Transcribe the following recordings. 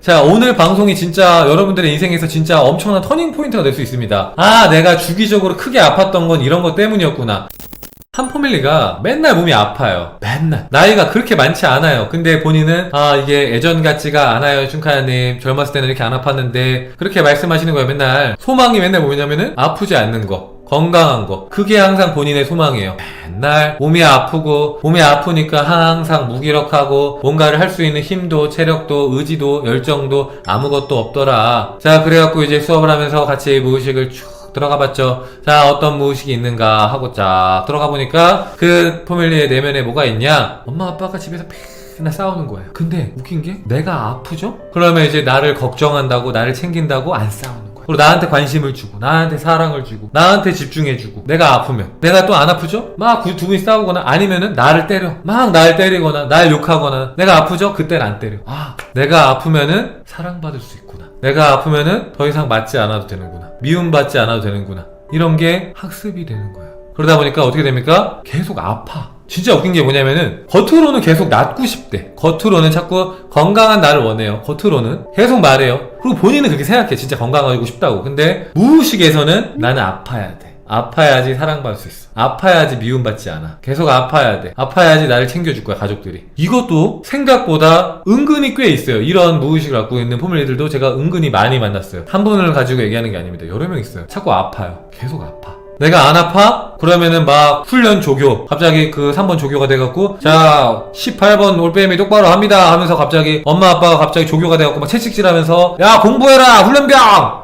자, 오늘 방송이 진짜 여러분들의 인생에서 진짜 엄청난 터닝 포인트가 될 수 있습니다. 아, 내가 주기적으로 크게 아팠던 건 이런 것 때문이었구나. 한 포밀리가 맨날 몸이 아파요. 맨날. 나이가 그렇게 많지 않아요. 근데 본인은 이게 예전 같지가 않아요. 춘카야님 젊었을 때는 이렇게 안 아팠는데 그렇게 말씀하시는 거예요. 맨날. 소망이 맨날 뭐냐면은 아프지 않는 거, 건강한 거. 그게 항상 본인의 소망이에요. 맨날 몸이 아프고, 몸이 아프니까 항상 무기력하고 뭔가를 할 수 있는 힘도 체력도 의지도 열정도 아무것도 없더라. 자, 그래갖고 이제 수업을 하면서 같이 무의식을 쭉 들어가 봤죠. 자, 어떤 무의식이 있는가 하고 쫙 들어가 보니까 그 포밀리의 내면에 뭐가 있냐? 엄마 아빠가 집에서 맨날 싸우는 거예요. 근데 웃긴 게 내가 아프죠? 그러면 이제 나를 걱정한다고, 나를 챙긴다고 안 싸우는 거예요. 그리고 나한테 관심을 주고, 나한테 사랑을 주고, 나한테 집중해주고. 내가 아프면 내가 또 안 아프죠? 막 두 분이 싸우거나 아니면은 나를 때려, 막 날 때리거나 날 욕하거나. 내가 아프죠? 그땐 안 때려. 내가 아프면은 사랑받을 수 있구나. 내가 아프면은 더 이상 맞지 않아도 되는구나. 미움받지 않아도 되는구나. 이런 게 학습이 되는 거예요. 그러다 보니까 어떻게 됩니까? 계속 아파. 진짜 웃긴 게 뭐냐면은 겉으로는 계속 낫고 싶대. 겉으로는 자꾸 건강한 나를 원해요. 겉으로는 계속 말해요. 그리고 본인은 그렇게 생각해. 진짜 건강하고 싶다고. 근데 무의식에서는 나는 아파야 돼. 아파야지 사랑받을 수 있어. 아파야지 미움받지 않아. 계속 아파야 돼. 아파야지 나를 챙겨줄 거야, 가족들이. 이것도 생각보다 은근히 꽤 있어요. 이런 무의식을 갖고 있는 포밀리들도 제가 은근히 많이 만났어요. 한 분을 가지고 얘기하는 게 아닙니다. 여러 명 있어요. 자꾸 아파요. 계속 아파. 내가 안 아파? 그러면은 막 훈련 조교, 갑자기 그 3번 조교가 돼갖고 자 18번 올빼미 똑바로 합니다 하면서 갑자기 엄마 아빠가 갑자기 조교가 돼갖고 막 채찍질하면서 야 공부해라 훈련병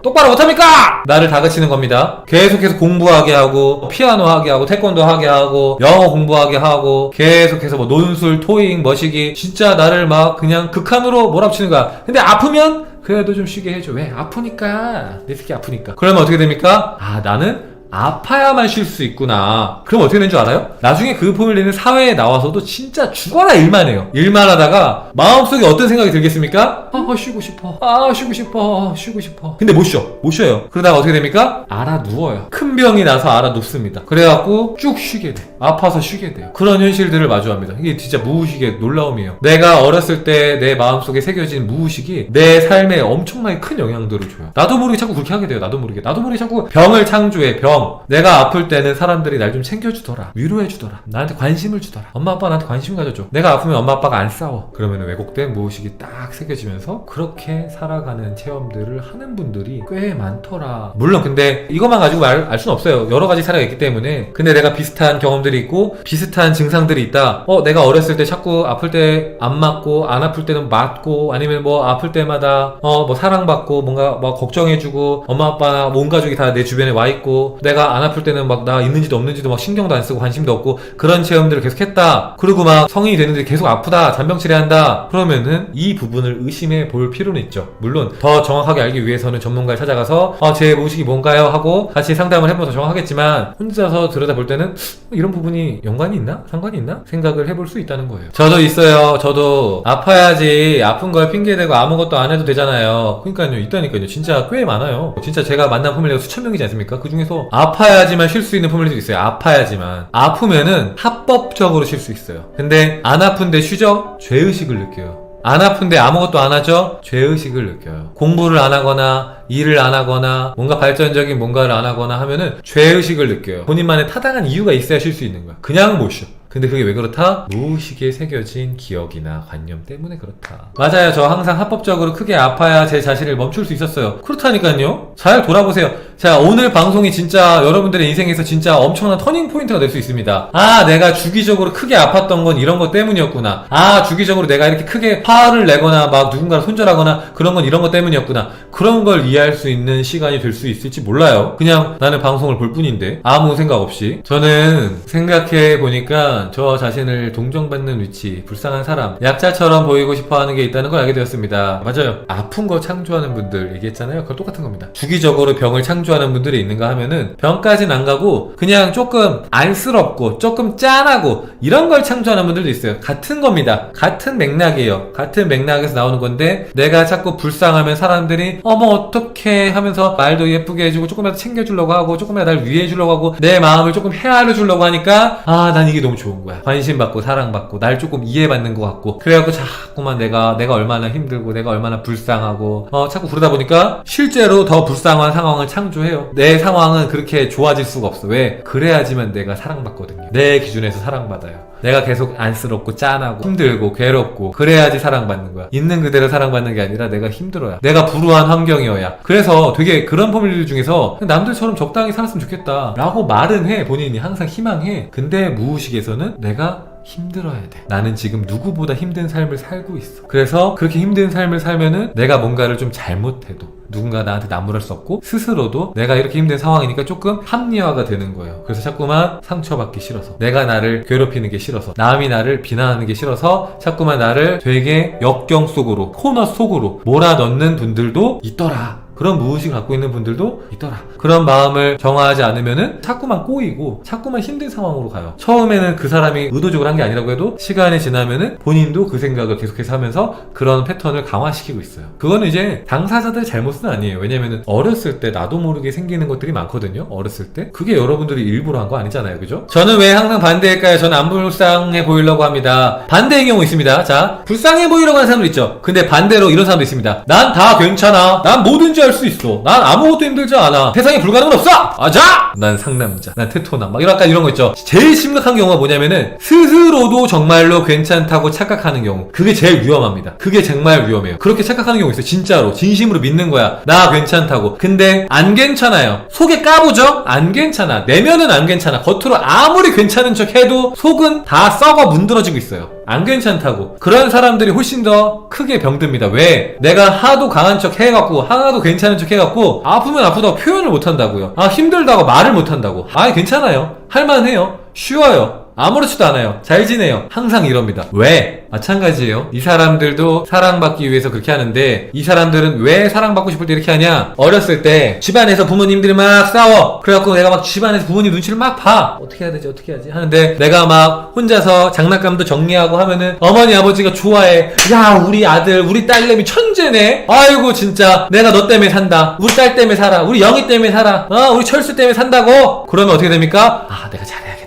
똑바로 못합니까? 나를 다그치는 겁니다. 계속해서 공부하게 하고 피아노 하게 하고 태권도 하게 하고 영어 공부하게 하고 계속해서 뭐 논술, 토익, 머시기 진짜 나를 막 그냥 극한으로 몰아붙이는 거야. 근데 아프면 그래도 좀 쉬게 해줘. 왜? 아프니까. 내 새끼 아프니까. 그러면 어떻게 됩니까? 나는 아파야만 쉴 수 있구나. 그럼 어떻게 되는 줄 알아요? 나중에 그 포밀리는 사회에 나와서도 진짜 죽어라 일만 해요. 일만 하다가 마음속에 어떤 생각이 들겠습니까? 쉬고 싶어. 쉬고 싶어. 쉬고 싶어. 근데 못 쉬어요. 그러다가 어떻게 됩니까? 알아 누워요. 큰 병이 나서 알아 눕습니다. 그래갖고 쭉 쉬게 돼. 아파서 쉬게 돼요. 그런 현실들을 마주합니다. 이게 진짜 무의식의 놀라움이에요. 내가 어렸을 때 내 마음속에 새겨진 무의식이 내 삶에 엄청나게 큰 영향들을 줘요. 나도 모르게 자꾸 그렇게 하게 돼요. 나도 모르게 자꾸 병을 창조해. 병. 내가 아플 때는 사람들이 날 좀 챙겨주더라. 위로해주더라. 나한테 관심을 주더라. 엄마 아빠가 나한테 관심 가져줘. 내가 아프면 엄마 아빠가 안 싸워. 그러면 왜곡된 무의식이 딱 새겨지면서 그렇게 살아가는 체험들을 하는 분들이 꽤 많더라. 물론 근데 이것만 가지고 알 수는 없어요. 여러 가지 사례가 있기 때문에. 근데 내가 비슷한 경험들이 있고 비슷한 증상들이 있다. 내가 어렸을 때 자꾸 아플 때 안 맞고 안 아플 때는 맞고 아니면 뭐 아플 때마다 뭐 사랑받고 뭔가 막 걱정해주고 엄마 아빠나 온 가족이 다 내 주변에 와 있고 내가 안 아플 때는 막 나 있는지도 없는지도 막 신경도 안 쓰고 관심도 없고 그런 체험들을 계속 했다. 그리고 막 성인이 되는데 계속 아프다. 잔병 치레한다. 그러면은 이 부분을 의심해 볼 필요는 있죠. 물론 더 정확하게 알기 위해서는 전문가를 찾아가서 제 무의식이 뭔가요? 하고 같이 상담을 해보면 더 정확하겠지만 혼자서 들여다볼 때는 이런 부분이 연관이 있나? 상관이 있나? 생각을 해볼 수 있다는 거예요. 저도 있어요. 저도 아파야지 아픈 걸 핑계대고 아무것도 안 해도 되잖아요. 그러니까요. 있다니까요. 진짜 꽤 많아요. 진짜 제가 만난 포밀리가 수천 명이지 않습니까? 그 중에서 아파야지만 쉴 수 있는 포밀리도 있어요. 아파야지만. 아프면은 합법적으로 쉴 수 있어요. 근데 안 아픈데 쉬죠? 죄의식을 느껴요. 안 아픈데 아무것도 안 하죠? 죄의식을 느껴요. 공부를 안 하거나 일을 안 하거나 뭔가 발전적인 뭔가를 안 하거나 하면은 죄의식을 느껴요. 본인만의 타당한 이유가 있어야 쉴 수 있는 거야. 그냥 못 쉬어. 근데 그게 왜 그렇다? 무의식에 새겨진 기억이나 관념 때문에 그렇다. 맞아요. 저 항상 합법적으로 크게 아파야 제 자신을 멈출 수 있었어요. 그렇다니까요. 잘 돌아보세요. 자, 오늘 방송이 진짜 여러분들의 인생에서 진짜 엄청난 터닝 포인트가 될 수 있습니다. 내가 주기적으로 크게 아팠던 건 이런 것 때문이었구나. 주기적으로 내가 이렇게 크게 화를 내거나 막 누군가를 손절하거나 그런 건 이런 것 때문이었구나. 그런 걸 이해할 수 있는 시간이 될 수 있을지 몰라요. 그냥 나는 방송을 볼 뿐인데 아무 생각 없이. 저는 생각해 보니까 저 자신을 동정받는 위치, 불쌍한 사람, 약자처럼 보이고 싶어하는 게 있다는 걸 알게 되었습니다. 맞아요. 아픈 거 창조하는 분들 얘기했잖아요. 그거 똑같은 겁니다. 주기적으로 병을 창조 창조하는 분들이 있는가 하면은 병까지는 안 가고 그냥 조금 안쓰럽고 조금 짠하고 이런 걸 창조하는 분들도 있어요. 같은 겁니다. 같은 맥락이에요. 같은 맥락에서 나오는 건데 내가 자꾸 불쌍하면 사람들이 어머 어떡해 하면서 말도 예쁘게 해주고 조금이라도 챙겨주려고 하고 조금이라도 날 위해 주려고 하고 내 마음을 조금 헤아려 주려고 하니까 아 난 이게 너무 좋은 거야. 관심받고 사랑받고 날 조금 이해받는 것 같고 그래갖고 자꾸만 내가 얼마나 힘들고 내가 얼마나 불쌍하고 자꾸 그러다 보니까 실제로 더 불쌍한 상황을 창조해요. 내 상황은 그렇게 좋아질 수가 없어. 왜? 그래야지만 내가 사랑받거든요. 내 기준에서 사랑받아요. 내가 계속 안쓰럽고 짠하고 힘들고 괴롭고 그래야지 사랑받는 거야. 있는 그대로 사랑받는 게 아니라 내가 힘들어야, 내가 불우한 환경이어야. 그래서 되게 그런 포뮬 중에서 남들처럼 적당히 살았으면 좋겠다 라고 말은 해. 본인이 항상 희망해. 근데 무의식에서는 내가 힘들어야 돼. 나는 지금 누구보다 힘든 삶을 살고 있어. 그래서 그렇게 힘든 삶을 살면은 내가 뭔가를 좀 잘못해도 누군가 나한테 나무랄 수 없고 스스로도 내가 이렇게 힘든 상황이니까 조금 합리화가 되는 거예요. 그래서 자꾸만 상처받기 싫어서, 내가 나를 괴롭히는 게 싫어서, 남이 나를 비난하는 게 싫어서 자꾸만 나를 되게 역경 속으로, 코너 속으로 몰아넣는 분들도 있더라. 그런 무의식을 갖고 있는 분들도 있더라. 그런 마음을 정화하지 않으면은 자꾸만 꼬이고 자꾸만 힘든 상황으로 가요. 처음에는 그 사람이 의도적으로 한 게 아니라고 해도 시간이 지나면은 본인도 그 생각을 계속해서 하면서 그런 패턴을 강화시키고 있어요. 그거는 이제 당사자들의 잘못은 아니에요. 왜냐면은 어렸을 때 나도 모르게 생기는 것들이 많거든요. 어렸을 때. 그게 여러분들이 일부러 한 거 아니잖아요. 그죠? 저는 왜 항상 반대일까요? 저는 안 불쌍해 보이려고 합니다. 반대의 경우 있습니다. 자, 불쌍해 보이려고 하는 사람들 있죠. 근데 반대로 이런 사람도 있습니다. 난 다 괜찮아. 난 뭐든지 할 수 있어. 난 아무것도 힘들지 않아. 세상에 불가능은 없어! 아자! 난 상남자. 난 테토남. 막 약간 이런 거 있죠. 제일 심각한 경우가 뭐냐면은 스스로도 정말로 괜찮다고 착각하는 경우. 그게 제일 위험합니다. 그게 정말 위험해요. 그렇게 착각하는 경우 있어요. 진짜로. 진심으로 믿는 거야. 나 괜찮다고. 근데 안 괜찮아요. 속에 까보죠? 안 괜찮아. 내면은 안 괜찮아. 겉으로 아무리 괜찮은 척 해도 속은 다 썩어 문드러지고 있어요. 안 괜찮다고. 그런 사람들이 훨씬 더 크게 병듭니다. 왜? 내가 하도 강한 척 해갖고 하나도 괜찮은 척 해갖고 아프면 아프다고 표현을 못한다고요. 아 힘들다고 말을 못한다고. 아 괜찮아요. 할만해요. 쉬워요. 아무렇지도 않아요. 잘 지내요. 항상 이럽니다. 왜? 마찬가지예요. 이 사람들도 사랑받기 위해서 그렇게 하는데 이 사람들은 왜 사랑받고 싶을 때 이렇게 하냐? 어렸을 때 집안에서 부모님들이 막 싸워. 그래갖고 내가 막 집안에서 부모님 눈치를 막 봐. 어떻게 해야 되지? 어떻게 해야지? 하는데 내가 막 혼자서 장난감도 정리하고 하면은 어머니 아버지가 좋아해. 야 우리 아들 우리 딸내미 천재네. 아이고 진짜 내가 너 때문에 산다. 우리 딸 때문에 살아. 우리 영희 때문에 살아. 우리 철수 때문에 산다고. 그러면 어떻게 됩니까? 아 내가 잘해야겠다.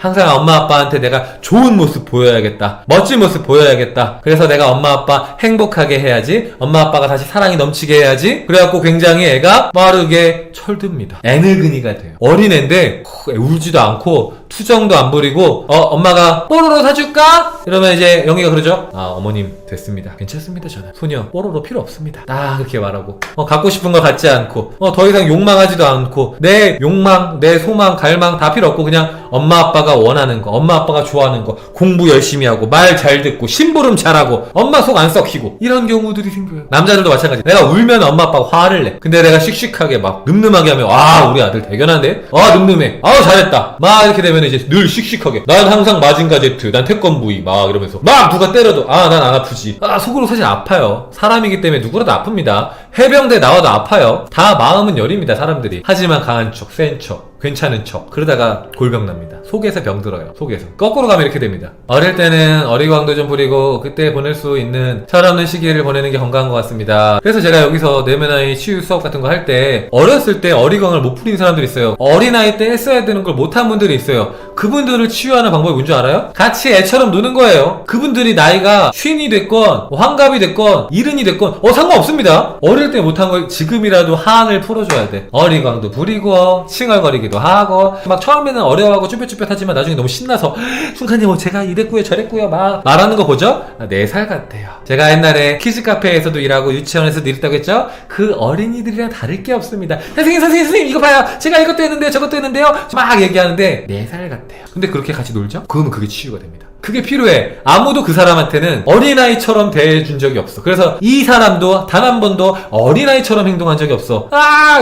항상 엄마 아빠한테 내가 좋은 모습 보여야겠다. 멋진 모습 보여야겠다. 그래서 내가 엄마 아빠 행복하게 해야지. 엄마 아빠가 다시 사랑이 넘치게 해야지. 그래갖고 굉장히 애가 빠르게 철듭니다. 애늙은이가 돼요. 어린애인데 울지도 않고 투정도 안 부리고 엄마가 뽀로로 사줄까? 이러면 이제 영희가 그러죠. 아 어머님 됐습니다. 괜찮습니다. 저는 소녀 뽀로로 필요 없습니다. 딱 그렇게 말하고 갖고 싶은 거 갖지 않고 더 이상 욕망하지도 않고 내 욕망 내 소망 갈망 다 필요 없고 그냥 엄마 아빠가 원하는 거 엄마 아빠가 좋아하는 거 공부 열심히 하고 말 잘 듣고 심부름 잘하고 엄마 속 안 썩히고 이런 경우들이 생겨요. 남자들도 마찬가지. 내가 울면 엄마 아빠가 화를 내. 근데 내가 씩씩하게 막 늠름하게 하면 아 우리 아들 대견한데? 늠름해. 잘했다. 막 이렇게 되면 이제 늘 씩씩하게 난 항상 마징가 제트 난 태권부이 막 이러면서 막 누가 때려도 난 안 아프지. 속으로 사실 아파요. 사람이기 때문에 누구라도 아픕니다. 해병대 나와도 아파요. 다 마음은 여립니다 사람들이. 하지만 강한 척 센 척 괜찮은 척 그러다가 골병 납니다. 속에서 병들어요. 속에서 거꾸로 가면 이렇게 됩니다. 어릴 때는 어리광도 좀 부리고 그때 보낼 수 있는 철없는 시기를 보내는 게 건강한 것 같습니다. 그래서 제가 여기서 내면아이 치유 수업 같은 거 할 때 어렸을 때 어리광을 못 부린 사람들이 있어요. 어린아이 때 했어야 되는 걸 못한 분들이 있어요. 그분들을 치유하는 방법이 뭔지 알아요? 같이 애처럼 노는 거예요. 그분들이 나이가 쉰이 됐건 환갑이 됐건 이른이 됐건 상관없습니다. 어릴 때 못한 걸 지금이라도 한을 풀어줘야 돼. 어리광도 부리고 칭얼거리기도 하고 막 처음에는 어려워하고 쭈뼛쭈뼛하지만 나중에 너무 신나서 순간에 제가 이랬고요 저랬고요 막 말하는 거 보죠? 4살 같아요. 제가 옛날에 키즈카페에서도 일하고 유치원에서도 일했다고 했죠? 그 어린이들이랑 다를 게 없습니다. 선생님 이거 봐요. 제가 이것도 했는데요 저것도 했는데요 막 얘기하는데 4살 같아요. 근데 그렇게 같이 놀죠? 그러면 그게 치유가 됩니다. 그게 필요해. 아무도 그 사람한테는 어린아이처럼 대해준 적이 없어. 그래서 이 사람도 단 한 번도 어린아이처럼 행동한 적이 없어.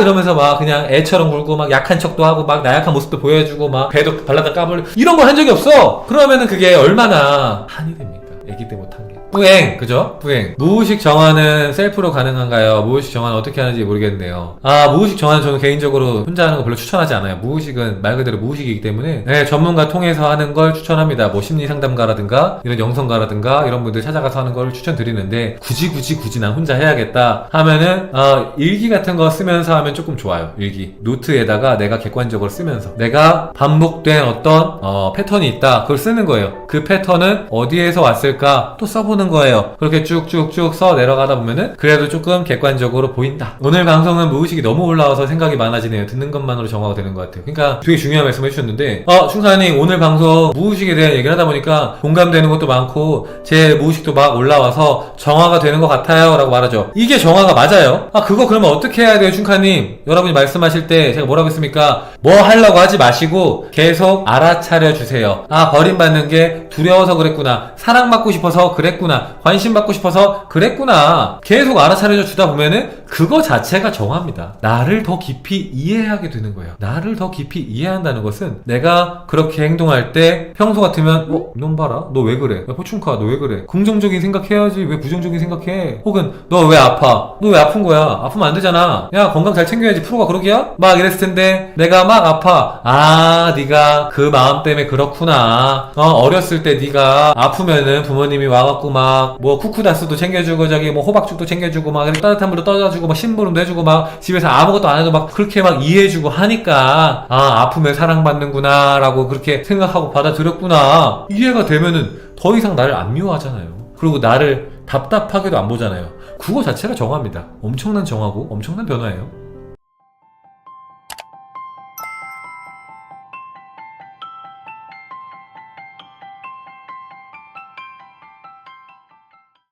이러면서 막 그냥 애처럼 굴고 막 약한 척도 하고 막 나약한 모습도 보여주고 막 배도 발라다 까불고 이런 걸 한 적이 없어. 그러면은 그게 얼마나 한이 됩니까? 애기 때 못한 게. 뿌행, 그죠? 뿌행. 무의식 정화는 셀프로 가능한가요? 무의식 정화는 어떻게 하는지 모르겠네요. 무의식 정화는 저는 개인적으로 혼자 하는 거 별로 추천하지 않아요. 무의식은 말 그대로 무의식이기 때문에 네, 전문가 통해서 하는 걸 추천합니다. 뭐 심리 상담가라든가 이런 영성가라든가 이런 분들 찾아가서 하는 걸 추천드리는데 굳이 난 혼자 해야겠다 하면은 일기 같은 거 쓰면서 하면 조금 좋아요. 일기. 노트에다가 내가 객관적으로 쓰면서 내가 반복된 어떤 패턴이 있다. 그걸 쓰는 거예요. 그 패턴은 어디에서 왔을까? 또 써보는 거예요. 그렇게 쭉쭉쭉 써 내려가다 보면은 그래도 조금 객관적으로 보인다. 오늘 방송은 무의식이 너무 올라와서 생각이 많아지네요. 듣는 것만으로 정화가 되는 것 같아요. 그러니까 되게 중요한 말씀 해주셨는데 충사님 오늘 방송 무의식에 대한 얘기를 하다 보니까 공감되는 것도 많고 제 무의식도 막 올라와서 정화가 되는 것 같아요 라고 말하죠. 이게 정화가 맞아요. 그거 그러면 어떻게 해야 돼요, 충카님? 여러분이 말씀하실 때 제가 뭐라고 했습니까? 뭐 하려고 하지 마시고 계속 알아차려 주세요. 버림받는 게 두려워서 그랬구나. 사랑받고 싶어서 그랬구나. 관심 받고 싶어서 그랬구나. 계속 알아차려 주다 보면은 그거 자체가 정화입니다. 나를 더 깊이 이해하게 되는 거예요. 나를 더 깊이 이해한다는 것은 내가 그렇게 행동할 때 평소 같으면 이놈 봐라. 너 왜 그래? 야, 포춘카 너 왜 그래? 긍정적인 생각해야지. 왜 부정적인 생각해? 혹은 너 왜 아파? 너 왜 아픈 거야? 아프면 안 되잖아. 야 건강 잘 챙겨야지. 프로가 그러기야? 막 이랬을 텐데 내가 막 아파. 네가 그 마음 때문에 그렇구나. 어렸을 때 네가 아프면은 부모님이 와갖고 막 뭐 쿠쿠다스도 챙겨주고 저기 뭐 호박죽도 챙겨주고 막 따뜻한 물도 떠다주고 막 심부름도 해주고 막 집에서 아무것도 안 해도 막 그렇게 막 이해해주고 하니까 아프면 사랑받는구나 라고 그렇게 생각하고 받아들였구나. 이해가 되면은 더 이상 나를 안 미워하잖아요. 그리고 나를 답답하게도 안 보잖아요. 그거 자체가 정화입니다. 엄청난 정화고 엄청난 변화예요.